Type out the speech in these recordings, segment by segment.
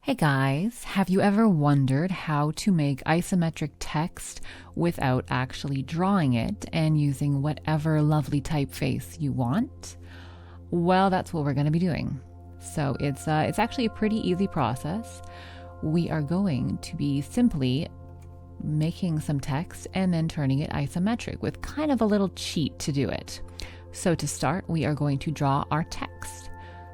Hey guys, have you ever wondered how to make isometric text without actually drawing it and using whatever lovely typeface you want? Well, that's what we're going to be doing. So it's actually a pretty easy process. We are going to be simply making some text and then turning it isometric with kind of a little cheat to do it. So to start, we are going to draw our text.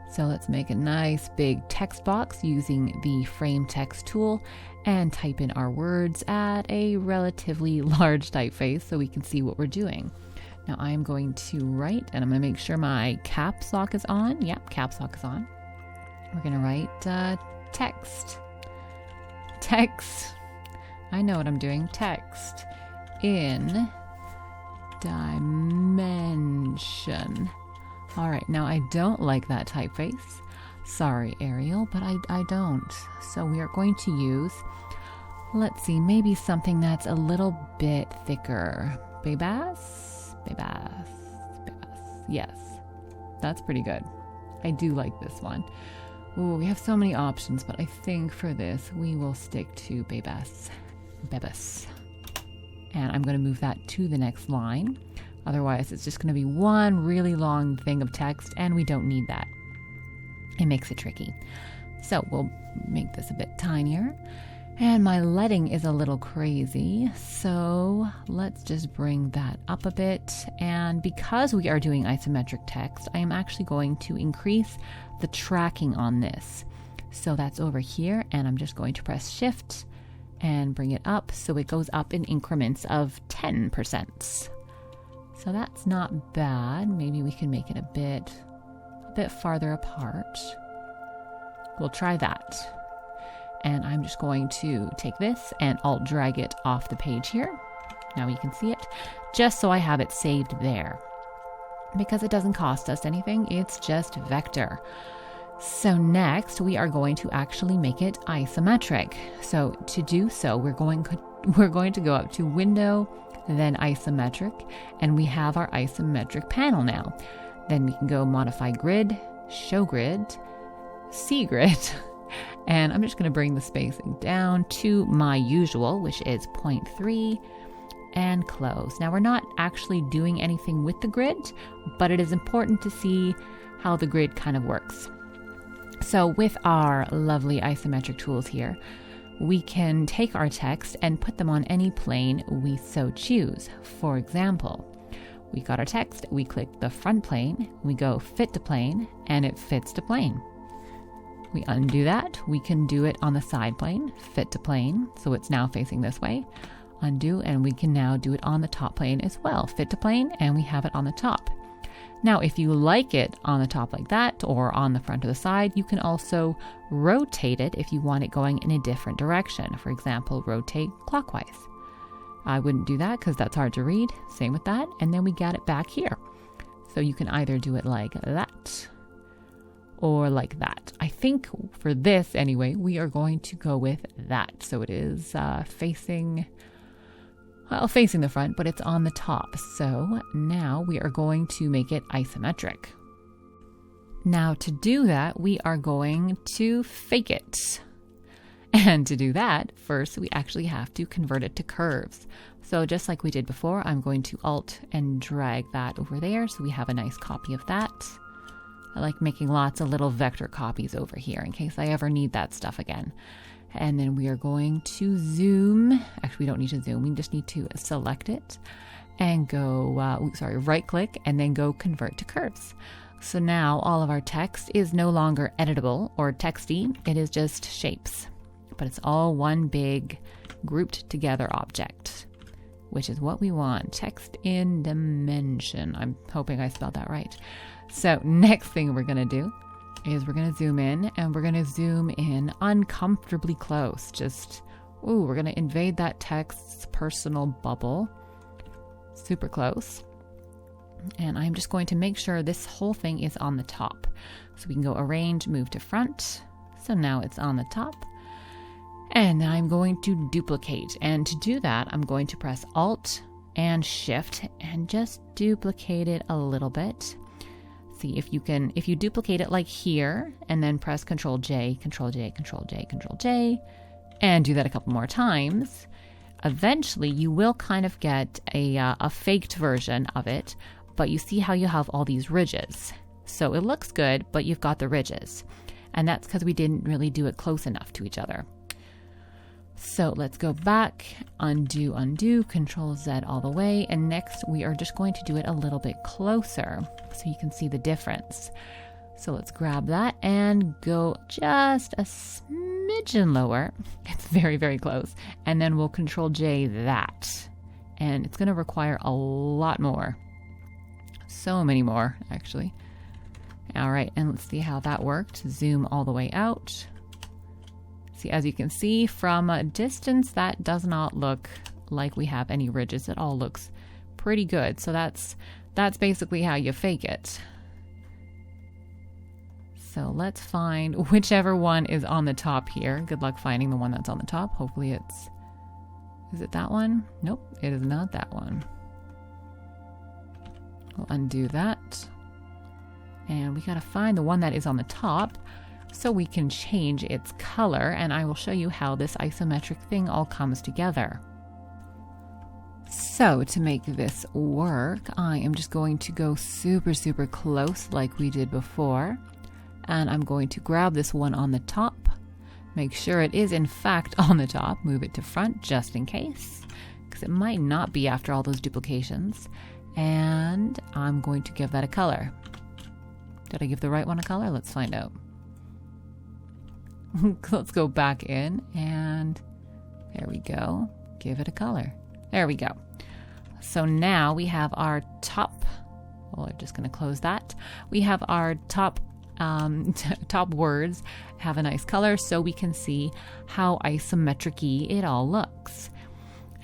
So let's make a nice big text box using the frame text tool and type in our words at a relatively large typeface so we can see what we're doing. Now I'm going to write, and I'm going to make sure my caps lock is on. Yep, caps lock is on. We're going to write text. Text. I know what I'm doing. Text in dimension. All right, now I don't like that typeface. Sorry, Arial, but I don't. So we are going to use, let's see, maybe something that's a little bit thicker. Bebas? Bebas. Bebas. Yes, that's pretty good. I do like this one. Ooh, we have so many options, but I think for this, we will stick to Bebas. Bebas. And I'm going to move that to the next line. Otherwise, it's just going to be one really long thing of text, and we don't need that. It makes it tricky. So we'll make this a bit tinier. And my leading is a little crazy, so let's just bring that up a bit. And because we are doing isometric text, I am actually going to increase the tracking on this. So that's over here, and I'm just going to press Shift and bring it up so it goes up in increments of 10%. So that's not bad. Maybe we can make it a bit farther apart. We'll try that. And I'm just going to take this and Alt drag it off the page here. Now you can see it, just so I have it saved there. Because it doesn't cost us anything, it's just vector. So next we are going to actually make it isometric. So to do so, we're going to go up to Window, then isometric, and we have our isometric panel now. Then we can go modify grid, show grid, see grid, and I'm just going to bring the spacing down to my usual, which is 0.3, and close. Now we're not actually doing anything with the grid, but it is important to see how the grid kind of works. So with our lovely isometric tools here, we can take our text and put them on any plane we so choose. For example, we got our text, we click the front plane, we go fit to plane, and it fits to plane. We undo that, we can do it on the side plane, fit to plane, so it's now facing this way. Undo, and we can now do it on the top plane as well. Fit to plane, and we have it on the top. Now, if you like it on the top like that or on the front or the side, you can also rotate it if you want it going in a different direction. For example, rotate clockwise. I wouldn't do that because that's hard to read. Same with that. And then we get it back here. So you can either do it like that or like that. I think for this anyway, we are going to go with that. So it is facing the front, but it's on the top. So now we are going to make it isometric. Now to do that, we are going to fake it. And to do that, first we actually have to convert it to curves. So just like we did before, I'm going to Alt and drag that over there so we have a nice copy of that. I like making lots of little vector copies over here in case I ever need that stuff again. And then we are going to zoom. Actually, we don't need to zoom. We just need to select it and go, right click and then go convert to curves. So now all of our text is no longer editable or texty. It is just shapes, but it's all one big grouped together object, which is what we want. Text in dimension. I'm hoping I spelled that right. So next thing we're going to do is we're going to zoom in, and we're going to zoom in uncomfortably close. We're going to invade that text's personal bubble. Super close. And I'm just going to make sure this whole thing is on the top. So we can go arrange, move to front. So now it's on the top. And I'm going to duplicate. And to do that, I'm going to press Alt and Shift and just duplicate it a little bit. see if you duplicate it like here and then press Control J, Control J, Control J, Control J, and do that a couple more times, eventually you will kind of get a faked version of it, but you see how you have all these ridges. So it looks good, but you've got the ridges. And that's because we didn't really do it close enough to each other. So let's go back, undo, undo, Control Z all the way. And next we are just going to do it a little bit closer so you can see the difference. So let's grab that and go just a smidgen lower. It's very, very close. And then we'll Control J that. And it's going to require a lot more. So many more, actually. All right, and let's see how that worked. Zoom all the way out. See, as you can see from a distance, that does not look like we have any ridges. It all looks pretty good. So that's basically how you fake it. So let's find whichever one is on the top here. Good luck finding the one that's on the top. Hopefully is it that one? Nope, it is not that one. We'll undo that. And we gotta find the one that is on the top so we can change its color, and I will show you how this isometric thing all comes together. So to make this work, I am just going to go super, super close like we did before. And I'm going to grab this one on the top, make sure it is in fact on the top, move it to front just in case, because it might not be after all those duplications. And I'm going to give that a color. Did I give the right one a color? Let's find out. Let's go back in and there we go. Give it a color. There we go. So now we have our top, well, I'm just going to close that. We have our top top words have a nice color so we can see how isometric-y it all looks.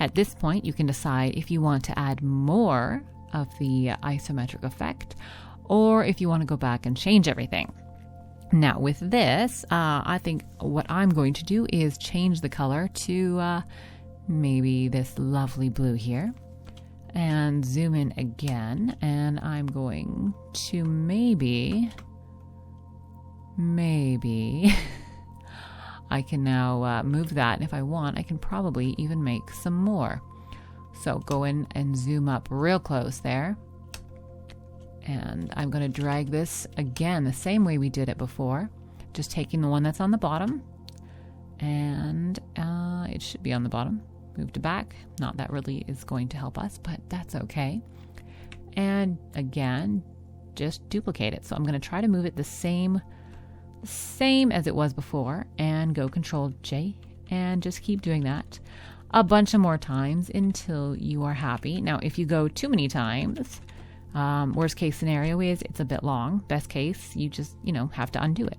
At this point, you can decide if you want to add more of the isometric effect or if you want to go back and change everything. Now with this, I think what I'm going to do is change the color to maybe this lovely blue here and zoom in again, and I'm going to maybe I can now move that, and if I want I can probably even make some more. So go in and zoom up real close there, and I'm going to drag this again the same way we did it before, just taking the one that's on the bottom, and it should be on the bottom. Move to back. Not that really is going to help us, but that's okay. And again, just duplicate it. So I'm going to try to move it the same as it was before, and go Control J and just keep doing that a bunch of more times until you are happy. Now if you go too many times, worst case scenario is it's a bit long. Best case, you just have to undo it.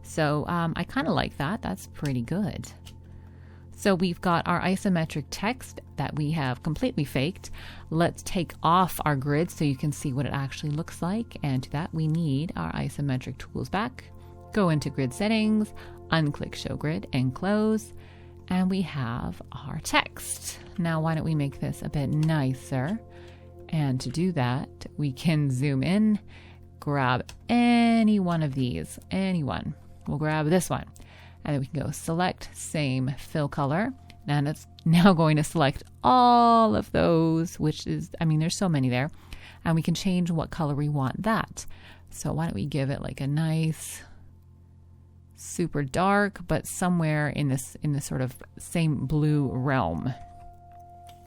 So I kind of like that. That's pretty good. So we've got our isometric text that we have completely faked. Let's take off our grid so you can see what it actually looks like. And to that, we need our isometric tools back. Go into grid settings, unclick show grid and close. And we have our text. Now, why don't we make this a bit nicer? And to do that, we can zoom in, grab any one of these, anyone. We'll grab this one. And then we can go select same fill color. And it's now going to select all of those, which is, there's so many there. And we can change what color we want that. So why don't we give it like a nice, super dark, but somewhere in this sort of same blue realm.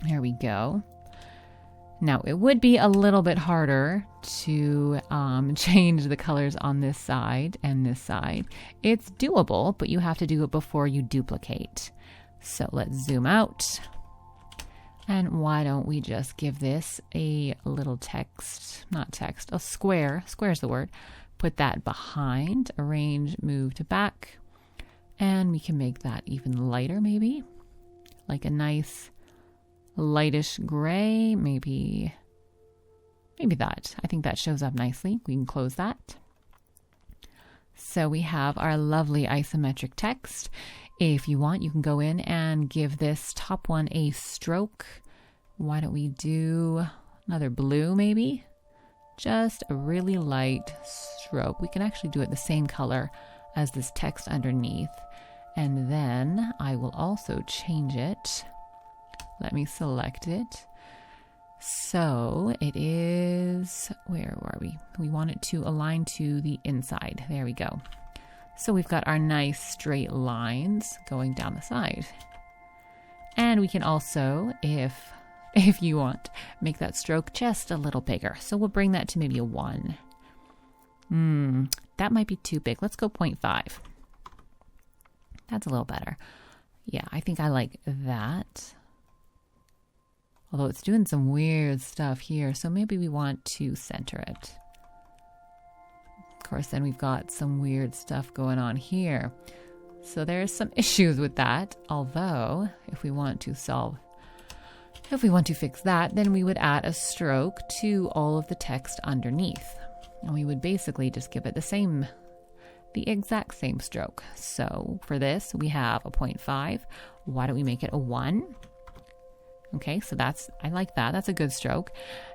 There we go. Now it would be a little bit harder to change the colors on this side and this side. It's doable, but you have to do it before you duplicate. So let's zoom out. And why don't we just give this a little text, not text, a square. Square's the word. Put that behind, arrange, move to back. And we can make that even lighter maybe. Like a nice lightish gray, maybe that. I think that shows up nicely. We can close that. So we have our lovely isometric text. If you want, you can go in and give this top one a stroke. Why don't we do another blue maybe? just a really light stroke. We can actually do it the same color as this text underneath. And then I will also change it. Let me select it. So it is, where were we? We want it to align to the inside. There we go. So we've got our nice straight lines going down the side. And we can also, if you want, make that stroke just a little bigger. So we'll bring that to maybe a 1. That might be too big. Let's go 0.5. That's a little better. Yeah, I think I like that. Although it's doing some weird stuff here, so maybe we want to center it. Of course, then we've got some weird stuff going on here. So there's some issues with that. Although, if we want to fix that, then we would add a stroke to all of the text underneath. And we would basically just give it the exact same stroke. So for this, we have a 0.5. Why don't we make it a 1? Okay, so I like that. That's a good stroke.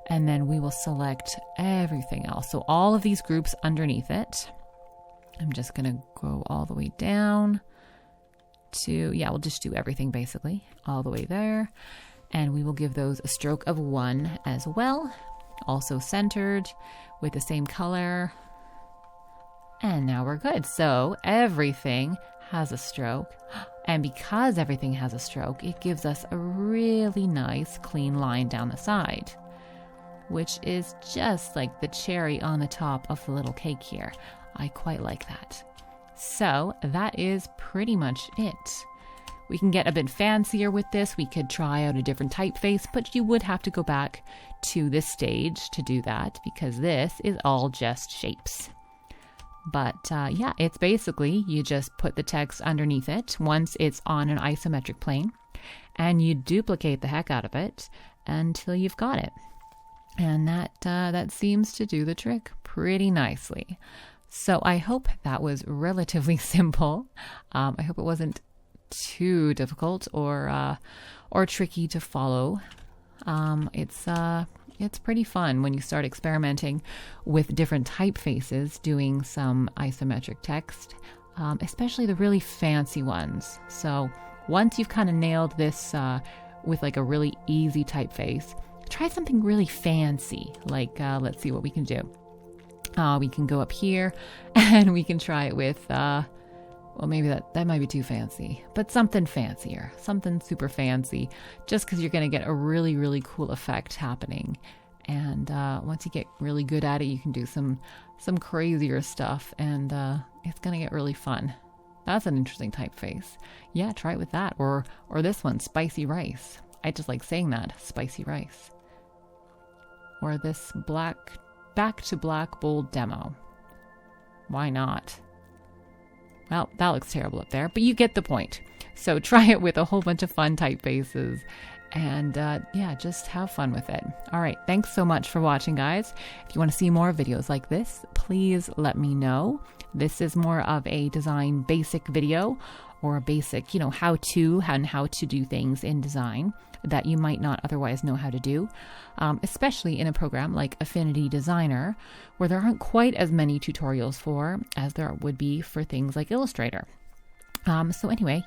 And then we will select everything else. So all of these groups underneath it. I'm just going to go all the way down to, we'll just do everything basically all the way there. And we will give those a stroke of 1 as well. Also centered with the same color. And now we're good. So everything has a stroke. And because everything has a stroke, it gives us a really nice clean line down the side, which is just like the cherry on the top of the little cake here. I quite like that. So that is pretty much it. We can get a bit fancier with this. We could try out a different typeface, but you would have to go back to this stage to do that because this is all just shapes. But it's basically you just put the text underneath it once it's on an isometric plane and you duplicate the heck out of it until you've got it. And that seems to do the trick pretty nicely. So I hope that was relatively simple. I hope it wasn't too difficult or tricky to follow. It's pretty fun when you start experimenting with different typefaces, doing some isometric text, especially the really fancy ones. So once you've kind of nailed this with like a really easy typeface, try something really fancy. Like, let's see what we can do. We can go up here and we can try it with, maybe that might be too fancy, but something fancier, something super fancy, just because you're going to get a really, really cool effect happening. And once you get really good at it, you can do some crazier stuff, and it's going to get really fun. That's an interesting typeface. Yeah, try it with that, or this one, spicy rice. I just like saying that, spicy rice. Or this back to black bold demo. Why not? Well, that looks terrible up there, but you get the point. So try it with a whole bunch of fun typefaces and just have fun with it. All right. Thanks so much for watching, guys. If you want to see more videos like this, please let me know. This is more of a design basic video or a basic, how to do things in design that you might not otherwise know how to do, especially in a program like Affinity Designer, where there aren't quite as many tutorials for as there would be for things like Illustrator. So anyway,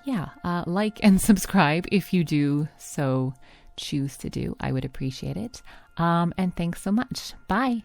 like and subscribe if you do so choose to do. I would appreciate it. And thanks so much. Bye.